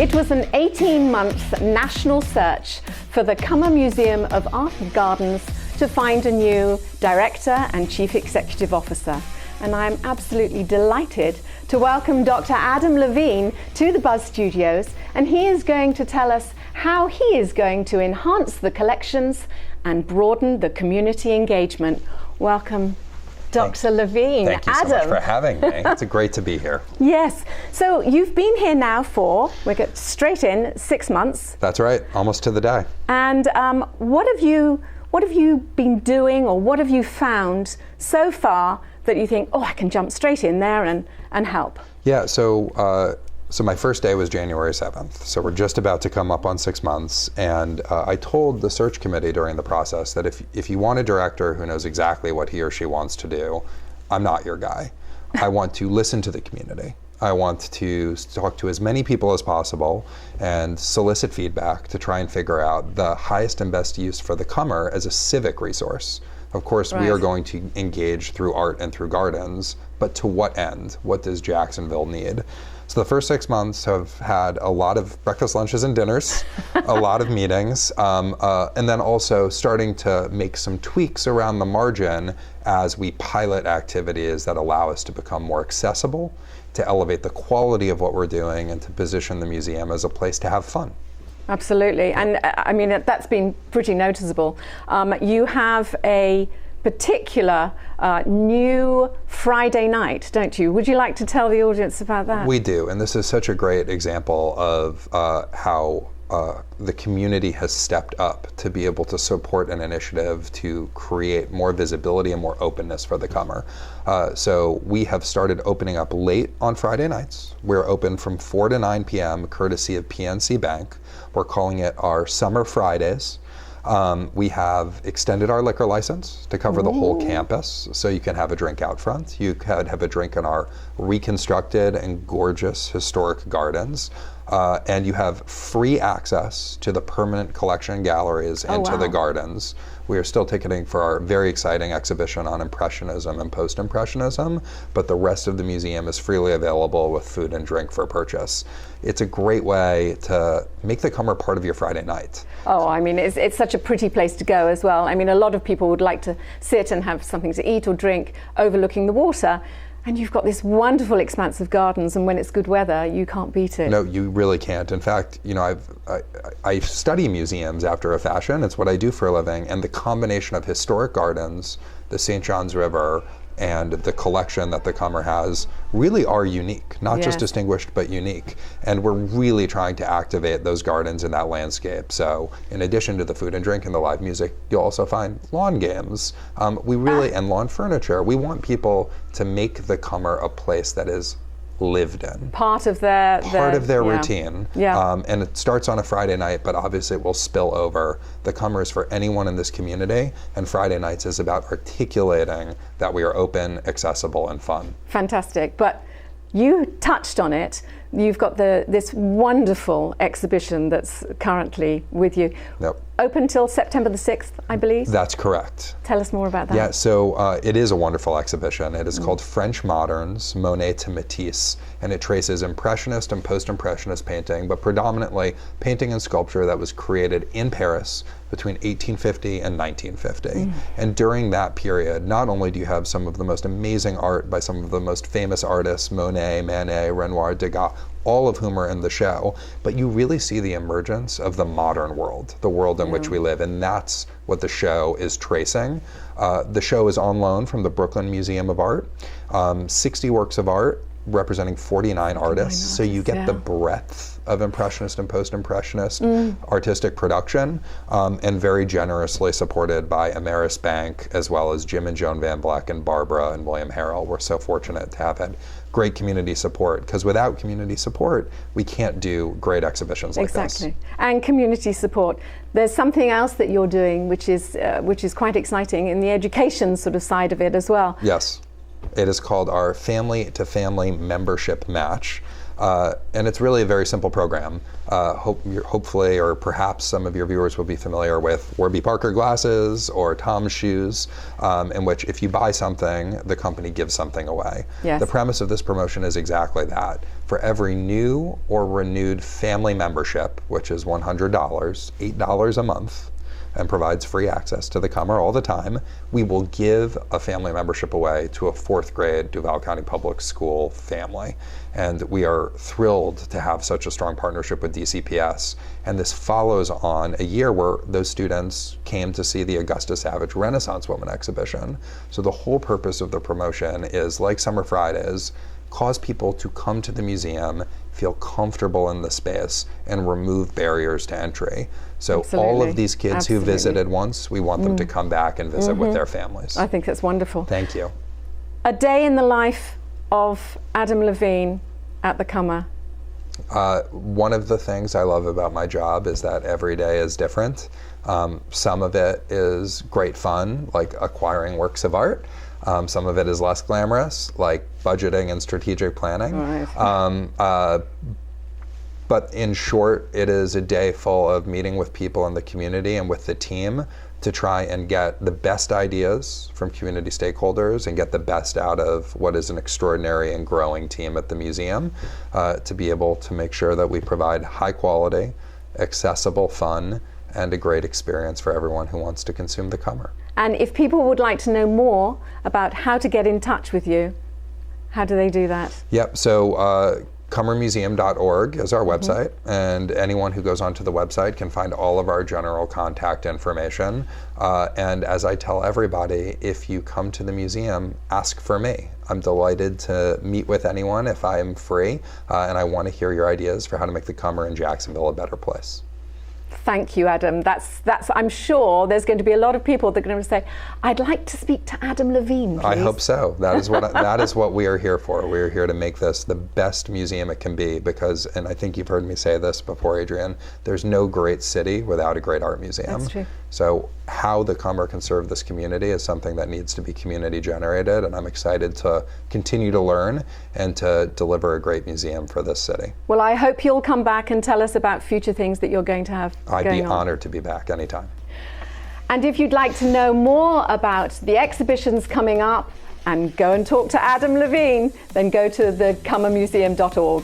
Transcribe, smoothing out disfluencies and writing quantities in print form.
It was an 18-month national search for the Cummer Museum of Art and Gardens to find a new director and chief executive officer. And I'm absolutely delighted to welcome Dr. Adam Levine to the Buzz Studios, and he is going to tell us how he is going to enhance the collections and broaden the community engagement. Welcome, Dr. Levine. Thank you so much for having me. It's great to be here. Yes. So you've been here now for, we'll get straight in, 6 months. That's right, almost to the day. And what have you been doing, or what have you found so far that you think, oh, I can jump straight in there and help? Yeah, so my first day was January 7th. So we're just about to come up on 6 months. And I told the search committee during the process that if you want a director who knows exactly what he or she wants to do, I'm not your guy. I want to listen to the community. I want to talk to as many people as possible and solicit feedback to try and figure out the highest and best use for the Cummer as a civic resource. Of course, we are going to engage through art and through gardens, but to what end? What does Jacksonville need? So the first 6 months have had a lot of breakfast, lunches, and dinners, a lot of meetings, and then also starting to make some tweaks around the margin as we pilot activities that allow us to become more accessible, to elevate the quality of what we're doing, and to position the museum as a place to have fun. Absolutely, and I mean, that's been pretty noticeable. You have a particular new Friday night, don't you? Would you like to tell the audience about that? We do, and this is such a great example of how the community has stepped up to be able to support an initiative to create more visibility and more openness for the Cummer. So we have started opening up late on Friday nights. We're open from 4 to 9 p.m. courtesy of PNC Bank. We're calling it our Summer Fridays. We have extended our liquor license to cover the whole campus, so you can have a drink out front. You could have a drink in our reconstructed and gorgeous historic gardens. And you have free access to the permanent collection galleries into the gardens. We are still ticketing for our very exciting exhibition on Impressionism and Post-Impressionism, but the rest of the museum is freely available with food and drink for purchase. It's a great way to make the Cummer part of your Friday night. Oh, I mean, it's such a pretty place to go as well. I mean, a lot of people would like to sit and have something to eat or drink overlooking the water. And you've got this wonderful expanse of gardens, and when it's good weather, you can't beat it. No, you really can't. In fact, you know, I study museums after a fashion. It's what I do for a living. And the combination of historic gardens, the St. John's River, and the collection that the Cummer has really are unique, not just distinguished, but unique. And we're really trying to activate those gardens in that landscape. So in addition to the food and drink and the live music, you'll also find lawn games. And lawn furniture. We want people to make the Cummer a place that is lived in. Part of their routine. Yeah. And it starts on a Friday night, but obviously it will spill over. The Cummer is for anyone in this community, and Friday nights is about articulating that we are open, accessible, and fun. Fantastic. But you touched on it. You've got this wonderful exhibition that's currently with you. Yep. Open till September the 6th, I believe? That's correct. Tell us more about that. Yeah, so it is a wonderful exhibition. It is called French Moderns, Monet to Matisse, and it traces Impressionist and Post-Impressionist painting, but predominantly painting and sculpture that was created in Paris between 1850 and 1950. And during that period, not only do you have some of the most amazing art by some of the most famous artists, Monet, Manet, Renoir, Degas, all of whom are in the show, but you really see the emergence of the modern world, the world in which we live, and that's what the show is tracing. The show is on loan from the Brooklyn Museum of Art, 60 works of art representing 49 artists, so you get the breadth of Impressionist and Post-Impressionist artistic production, and very generously supported by Ameris Bank, as well as Jim and Joan Van Vleck and Barbara and William Harrell. We're so fortunate to have had great community support, because without community support, we can't do great exhibitions like this. Exactly. And community support. There's something else that you're doing, which is quite exciting in the education sort of side of it as well. Yes. It is called our Family to Family Membership Match. And it's really a very simple program. Hopefully, or perhaps some of your viewers will be familiar with Warby Parker glasses or Tom's shoes, in which if you buy something, the company gives something away. Yes. The premise of this promotion is exactly that. For every new or renewed family membership, which is $100, $8 a month, and provides free access to the Cummer all the time, we will give a family membership away to a 4th grade Duval County Public School family. And we are thrilled to have such a strong partnership with DCPS. And this follows on a year where those students came to see the Augusta Savage Renaissance Woman exhibition. So the whole purpose of the promotion is, like Summer Fridays, cause people to come to the museum, feel comfortable in the space, and remove barriers to entry. So Absolutely. all of these kids Absolutely. who visited once, we want them to come back and visit with their families. I think it's wonderful. Thank you. A day in the life of Adam Levine at the Cummer. One of the things I love about my job is that every day is different. Some of it is great fun, like acquiring works of art. Some of it is less glamorous, like budgeting and strategic planning. Right. But in short, it is a day full of meeting with people in the community and with the team to try and get the best ideas from community stakeholders and get the best out of what is an extraordinary and growing team at the museum, to be able to make sure that we provide high quality, accessible fun, and a great experience for everyone who wants to consume the Cummer. And if people would like to know more about how to get in touch with you, how do they do that? Yep, so cummermuseum.org is our website, and anyone who goes onto the website can find all of our general contact information. And as I tell everybody, if you come to the museum, ask for me. I'm delighted to meet with anyone if I am free, and I want to hear your ideas for how to make the Cummer in Jacksonville a better place. Thank you, Adam. That's. I'm sure there's going to be a lot of people that are going to say, "I'd like to speak to Adam Levine, please." I hope so. That is what that is what we are here for. We are here to make this the best museum it can be, because, and I think you've heard me say this before, Adrienne, there's no great city without a great art museum. That's true. So how the Cummer can serve this community is something that needs to be community generated, and I'm excited to continue to learn and to deliver a great museum for this city. Well, I hope you'll come back and tell us about future things that you're going to have I'd going be on. honored to be back anytime. And if you'd like to know more about the exhibitions coming up and go and talk to Adam Levine, then go to thecummermuseum.org.